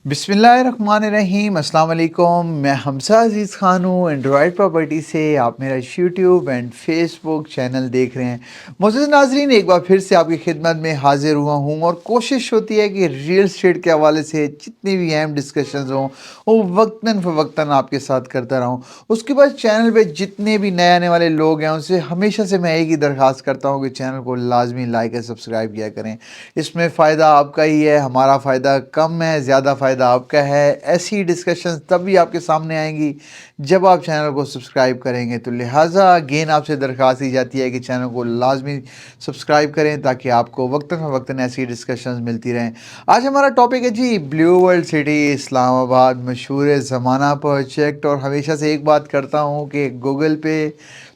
बिस्मिल्लाहिर्रहमानिर्रहीम। अस्सलाम वालेकुम। मैं हमजा अज़ीज़ ख़ान हूँ एंड्रॉयड प्रॉपर्टी से। आप मेरा यूट्यूब एंड फेसबुक चैनल देख रहे हैं। मुअज़्ज़ज़ नाज़रीन, एक बार फिर से आपकी खिदमत में हाज़िर हुआ हूँ और कोशिश होती है कि रियल एस्टेट के हवाले से जितनी भी अहम डिस्कशंस हों वो वक्तन फ़वक्तन आपके साथ करता रहूँ। उसके बाद चैनल पे जितने भी नए आने वाले लोग हैं उनसे हमेशा से मैं एक ही दरख्वास्त करता हूँ कि चैनल को लाजमी लाइक और सब्सक्राइब किया करें। इसमें फ़ायदा आपका ही है, हमारा फ़ायदा कम है, ज़्यादा फ़ायदा आपका है। ऐसी डिस्कशंस तब भी आपके सामने आएंगी जब आप चैनल को सब्सक्राइब करेंगे। तो लिहाजा अगेन आपसे दरख्वास्त की जाती है कि चैनल को लाजमी सब्सक्राइब करें ताकि आपको वक्तन फ़वक्तन ऐसी डिस्कशंस मिलती रहें। आज हमारा टॉपिक है जी ब्लू वर्ल्ड सिटी इस्लामाबाद, मशहूर ज़माना प्रोजेक्ट। और हमेशा से एक बात करता हूँ कि गूगल पे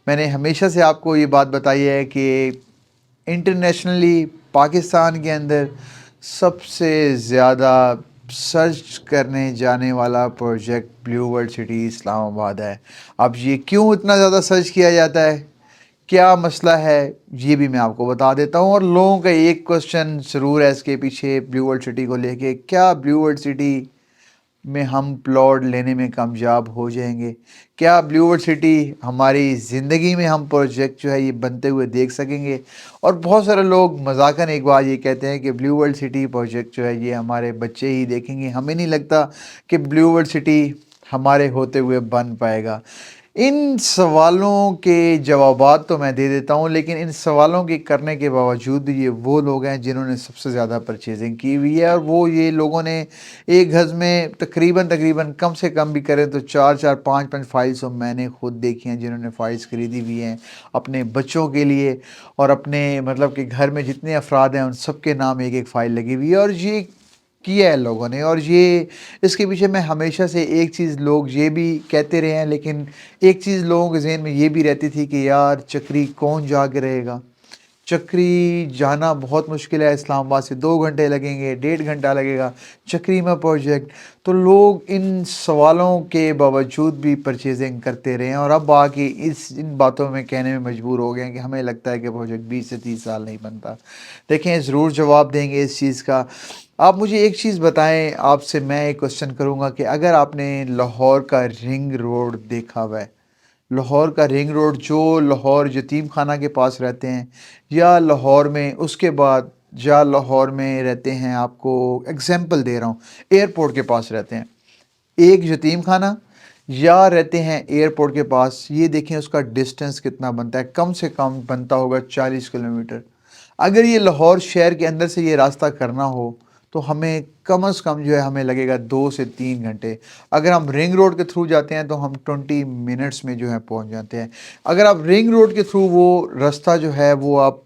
मैंने हमेशा से आपको ये बात बताई है कि इंटरनेशनली पाकिस्तान के अंदर सबसे ज़्यादा सर्च करने जाने वाला project blue world city Islamabad है। अब ये क्यों इतना ज़्यादा सर्च किया जाता है, क्या मसला है, ये भी मैं आपको बता देता हूँ। और लोगों का एक क्वेश्चन ज़रूर है इसके पीछे ब्लू वर्ल्ड सिटी को लेके, क्या ब्लू वर्ल्ड सिटी में हम प्लॉट लेने में कामयाब हो जाएंगे? क्या ब्लू वर्ल्ड सिटी हमारी ज़िंदगी में हम प्रोजेक्ट जो है ये बनते हुए देख सकेंगे? और बहुत सारे लोग मजाकन एक बार ये कहते हैं कि ब्लू वर्ल्ड सिटी प्रोजेक्ट जो है ये हमारे बच्चे ही देखेंगे। हमें नहीं लगता कि ब्लू वर्ल्ड सिटी हमारे होते हुए बन पाएगा। इन सवालों के जवाबात तो मैं दे देता हूँ, लेकिन इन सवालों के करने के बावजूद ये वो लोग हैं जिन्होंने सबसे ज़्यादा परचेजिंग की हुई है। और वो ये लोगों ने एक गज़ में तकरीबन कम से कम भी करें तो 4-4 5-5 फाइल्स मैंने खुद देखी हैं जिन्होंने फ़ाइल्स ख़रीदी हुई हैं अपने बच्चों के लिए। और अपने मतलब कि घर में जितने अफराद हैं उन सब के नाम एक एक फ़ाइल लगी हुई है। और ये किया है लोगों ने। और ये इसके पीछे मैं हमेशा से एक चीज़ लोग ये भी कहते रहे हैं, लेकिन एक चीज़ लोगों के ज़हन में ये भी रहती थी कि यार चक्री कौन जाके रहेगा, चक्री जाना बहुत मुश्किल है, इस्लामाबाद से 2 घंटे लगेंगे, 1.5 घंटा लगेगा चक्री में प्रोजेक्ट। तो लोग इन सवालों के बावजूद भी परचेजिंग करते रहे हैं और अब आके इन बातों में कहने में मजबूर हो गए हैं कि हमें लगता है कि प्रोजेक्ट 20 से 30 साल नहीं बनता। देखें, ज़रूर जवाब देंगे इस चीज़ का। आप मुझे एक चीज़ बताएं, आपसे मैं एक क्वेश्चन करूंगा कि अगर आपने लाहौर का रिंग रोड देखा हुआ है, लाहौर का रिंग रोड जो लाहौर यतीम खाना के पास रहते हैं, या लाहौर में उसके बाद या लाहौर में रहते हैं, आपको एग्जांपल दे रहा हूँ, एयरपोर्ट के पास रहते हैं एक यतीम खाना, या रहते हैं एयरपोर्ट के पास, ये देखें उसका डिस्टेंस कितना बनता है। कम से कम बनता होगा 40 किलोमीटर। अगर ये लाहौर शहर के अंदर से ये रास्ता करना हो तो हमें कम से कम जो है हमें लगेगा 2 से 3 घंटे। अगर हम रिंग रोड के थ्रू जाते हैं तो हम 20 मिनट्स में जो है पहुंच जाते हैं। अगर आप रिंग रोड के थ्रू वो रास्ता जो है वो आप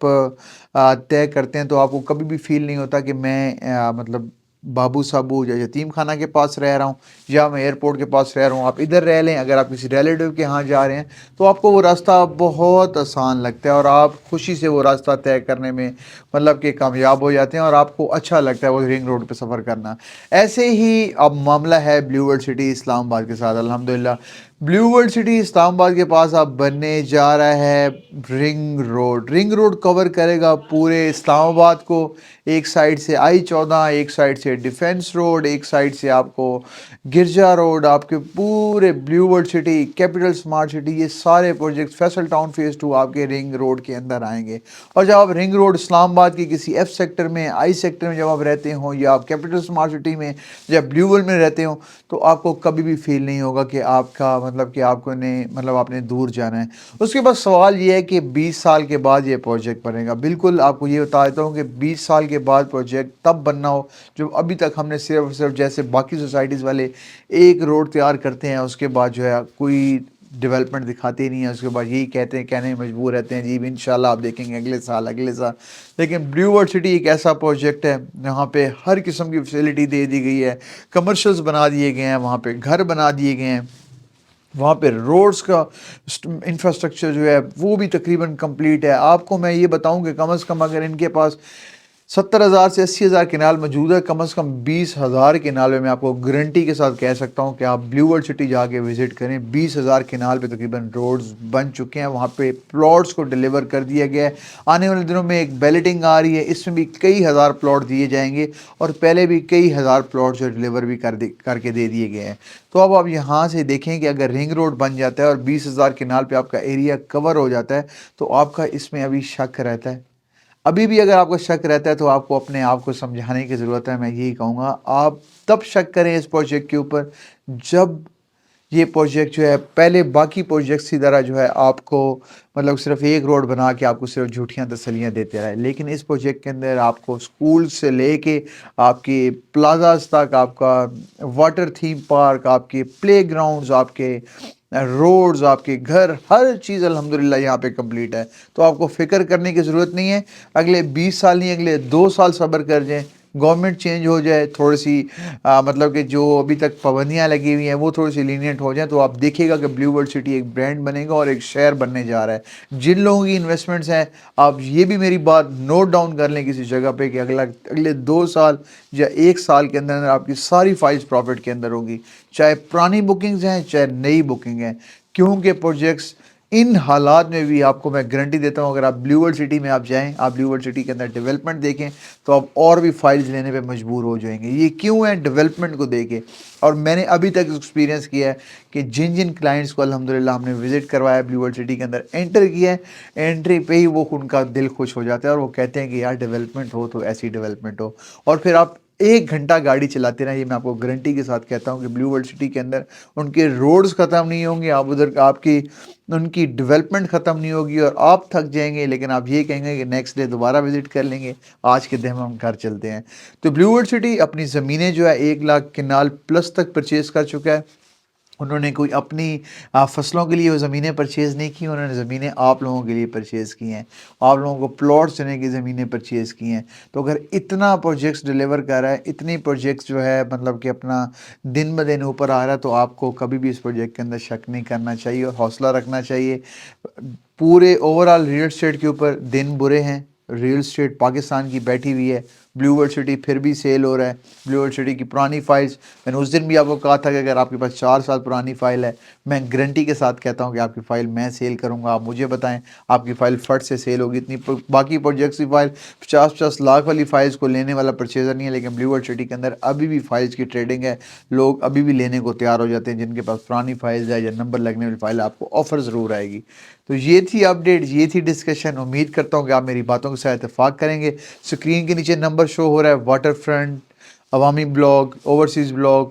तय करते हैं तो आपको कभी भी फील नहीं होता कि मैं मतलब बाबू साबू या यतीम खाना के पास रह रहा हूँ या मैं एयरपोर्ट के पास रह रहा हूँ। आप इधर रह लें, अगर आप किसी रिलेटिव के यहाँ जा रहे हैं तो आपको वो रास्ता बहुत आसान लगता है और आप खुशी से वो रास्ता तय करने में मतलब कि कामयाब हो जाते हैं और आपको अच्छा लगता है वो रिंग रोड पे सफ़र करना। ऐसे ही अब मामला है ब्लू वर्ल्ड सिटी इस्लामाबाद के साथ। अल्हम्दुलिल्लाह ब्लू वर्ल्ड सिटी इस्लामाबाद के पास अब बनने जा रहा है ring road. Ring road cover करेगा पूरे इस्लामाबाद को। एक साइड से I-14, एक साइड से डिफेंस रोड, एक साइड से आपको गिरजा रोड, आपके पूरे blue world city, capital smart city, ये सारे प्रोजेक्ट फैसल टाउन फेज़ 2 आपके रिंग रोड के अंदर आएंगे। और जब आप रिंग रोड इस्लामाबाद के किसी F सेक्टर में, I सेक्टर में जब आप रहते हो या आप कैपिटल स्मार्ट सिटी में या ब्लू वर्ल्ड में रहते हो तो आपको कभी भी फील नहीं होगा कि आपका मतलब कि आपको ने मतलब आपने दूर जाना है। उसके बाद सवाल ये है कि 20 साल के बाद ये प्रोजेक्ट बनेगा। बिल्कुल आपको ये बता देता हूँ कि 20 साल के बाद प्रोजेक्ट तब बनना हो जब अभी तक हमने सिर्फ सिर्फ जैसे बाकी सोसाइटीज़ वाले एक रोड तैयार करते हैं उसके बाद जो है कोई डेवलपमेंट दिखाते ही नहीं है, उसके बाद यही कहते हैं, कहने में मजबूर रहते हैं जी इंशाल्लाह आप देखेंगे अगले साल अगले साल। लेकिन ब्लू वर्ल्ड सिटी एक ऐसा प्रोजेक्ट है जहाँ पे हर किस्म की फैसिलिटी दे दी गई है, कमर्शियल्स बना दिए गए हैं, वहाँ पे घर बना दिए गए हैं, वहाँ पे रोड्स का इंफ्रास्ट्रक्चर जो है वो भी तकरीबन कंप्लीट है। आपको मैं ये बताऊं कि कम से कम अगर इनके पास 70,000 سے 80,000 کنال موجود ہے، کم از کم 20,000 کنال میں آپ کو گارنٹی کے ساتھ کہہ سکتا ہوں کہ آپ بلیو ورلڈ سٹی جا کے وزٹ کریں۔ 20,000 کنال پہ تقریباً روڈز بن چکے ہیں، وہاں پہ پلاٹس کو ڈیلیور کر دیا گیا ہے۔ آنے والے دنوں میں ایک بیلٹنگ آ رہی ہے، اس میں بھی کئی ہزار پلاٹ دیے جائیں گے، اور پہلے بھی کئی ہزار پلاٹ جو ڈیلیور بھی کر کے دے دیے گئے ہیں۔ تو اب آپ یہاں سے دیکھیں کہ اگر رنگ روڈ بن جاتا ہے اور 20,000 کنال پہ آپ کا ایریا کور ہو جاتا ہے تو آپ کا اس میں ابھی شک رہتا ہے۔ ابھی بھی اگر آپ کو شک رہتا ہے تو آپ کو اپنے آپ کو سمجھانے کی ضرورت ہے۔ میں یہی کہوں گا آپ تب شک کریں اس پروجیکٹ کے اوپر جب یہ پروجیکٹ جو ہے پہلے باقی پروجیکٹس کی طرح جو ہے آپ کو مطلب صرف ایک روڈ بنا کے آپ کو صرف جھوٹیاں تسلیاں دیتے رہے، لیکن اس پروجیکٹ کے اندر آپ کو اسکول سے لے کے آپ کے پلازاز تک، آپ کا واٹر تھیم پارک، آپ کے پلے گراؤنڈز، آپ کے روڈز، آپ کے گھر، ہر چیز الحمدللہ یہاں پہ کمپلیٹ ہے۔ تو آپ کو فکر کرنے کی ضرورت نہیں ہے۔ اگلے 20 سال نہیں، اگلے 2 سال صبر کر جائیں، گورنمنٹ چینج ہو جائے تھوڑی سی، مطلب کہ جو ابھی تک پابندیاں لگی ہوئی ہیں وہ تھوڑی سی لینینٹ ہو جائیں، تو آپ دیکھیے گا کہ بلیو ورلڈ سٹی ایک برانڈ بنے گا اور ایک شہر بننے جا رہا ہے۔ جن لوگوں کی انویسٹمنٹس ہیں، آپ یہ بھی میری بات نوٹ ڈاؤن کر لیں کسی جگہ پہ کہ اگلے 2 سال یا 1 سال کے اندر آپ کی ساری فائلز پروفٹ کے اندر ہوگی، چاہے پرانی بکنگز ہیں چاہے نئی بکنگ ہیں، کیونکہ پروجیکٹس ان حالات میں بھی آپ کو میں گارنٹی دیتا ہوں، اگر آپ بلیو ورلڈ سٹی میں آپ جائیں، آپ بلیو ورلڈ سٹی کے اندر ڈیولپمنٹ دیکھیں تو آپ اور بھی فائلز لینے پہ مجبور ہو جائیں گے۔ یہ کیوں ہے؟ ڈیولپمنٹ کو دیکھیں۔ اور میں نے ابھی تک ایکسپیرینس کیا ہے کہ جن کلائنٹس کو الحمدللہ ہم نے وزٹ کروایا، بلیو ورلڈ سٹی کے اندر انٹر کیا ہے، انٹری پہ ہی وہ ان کا دل خوش ہو جاتا ہے اور وہ کہتے ہیں کہ یار ڈیولپمنٹ ہو تو ایسی ڈیولپمنٹ ہو۔ اور پھر آپ 1 گھنٹہ گاڑی چلاتے رہیں، یہ میں آپ کو گارنٹی کے ساتھ کہتا ہوں کہ بلیو ورلڈ سٹی کے اندر ان کے روڈز ختم نہیں ہوں گے، آپ ادھر آپ کی ان کی ڈیولپمنٹ ختم نہیں ہوگی اور آپ تھک جائیں گے، لیکن آپ یہ کہیں گے کہ نیکسٹ ڈے دوبارہ وزٹ کر لیں گے، آج کے دن ہم گھر چلتے ہیں۔ تو بلیو ورلڈ سٹی اپنی زمینیں جو ہے 1 لاکھ کنال پلس تک پرچیز کر چکا ہے۔ انہوں نے کوئی اپنی فصلوں کے لیے وہ زمینیں پرچیز نہیں کی، انہوں نے زمینیں آپ لوگوں کے لیے پرچیز کی ہیں، آپ لوگوں کو پلاٹس دینے کی زمینیں پرچیز کی ہیں۔ تو اگر اتنا پروجیکٹس ڈیلیور کر رہا ہے، اتنی پروجیکٹس جو ہے مطلب کہ اپنا دن بدن اوپر آ رہا ہے، تو آپ کو کبھی بھی اس پروجیکٹ کے اندر شک نہیں کرنا چاہیے اور حوصلہ رکھنا چاہیے۔ پورے اوور آل ریئل اسٹیٹ کے اوپر دن برے ہیں، ریئل اسٹیٹ پاکستان کی بیٹھی ہوئی ہے، بلیو ورلڈ سٹی پھر بھی سیل ہو رہا ہے۔ بلیو ورلڈ سٹی کی پرانی فائلز، میں نے اس دن بھی آپ کو کہا تھا کہ اگر آپ کے پاس 4 سال پرانی فائل ہے، میں گارنٹی کے ساتھ کہتا ہوں کہ آپ کی فائل میں سیل کروں گا۔ آپ مجھے بتائیں آپ کی فائل فٹ سے سیل ہوگی، اتنی باقی پروجیکٹس کی فائل 50-50 لاکھ والی فائلز کو لینے والا پرچیزر نہیں ہے، لیکن بلیو ورلڈ سٹی کے اندر ابھی بھی فائلز کی ٹریڈنگ ہے، لوگ ابھی بھی لینے کو تیار ہو جاتے ہیں۔ جن کے پاس پرانی فائلز ہے یا نمبر لگنے والی فائل ہے، آپ کو آفر ضرور آئے گی۔ تو یہ تھی اپڈیٹ، یہ تھی ڈسکشن۔ امید کرتا ہوں کہ آپ میری باتوں کے ساتھ اتفاق کریں گے۔ اسکرین کے نیچے نمبر شو ہو رہا ہے، واٹر فرنٹ، عوامی blog, overseas blog,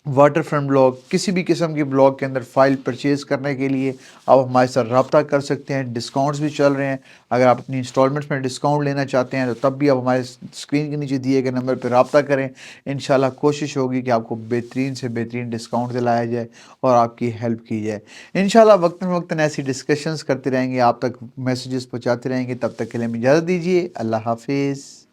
water front blog, کسی بھی قسم کی بلاگ کے اندر فائل پرچیز کرنے کے لیے آپ ہمارے ساتھ رابطہ کر سکتے ہیں۔ ڈسکاؤنٹس بھی چل رہے ہیں، اگر آپ اپنی انسٹالمنٹس میں ڈسکاؤنٹ لینا چاہتے ہیں تو تب بھی آپ ہمارے اسکرین کے نیچے دیے گئے نمبر پہ رابطہ کریں۔ انشاءاللہ کوشش ہوگی کہ آپ کو بہترین سے بہترین ڈسکاؤنٹ دلایا جائے اور آپ کی ہیلپ کی جائے۔ انشاءاللہ وقتاً وقتاً ایسی ڈسکشنز کرتے رہیں گے، آپ تک میسیجز پہنچاتے رہیں گے۔ تب تک کے لیے ہمیں اجازت دیجیے، اللہ حافظ۔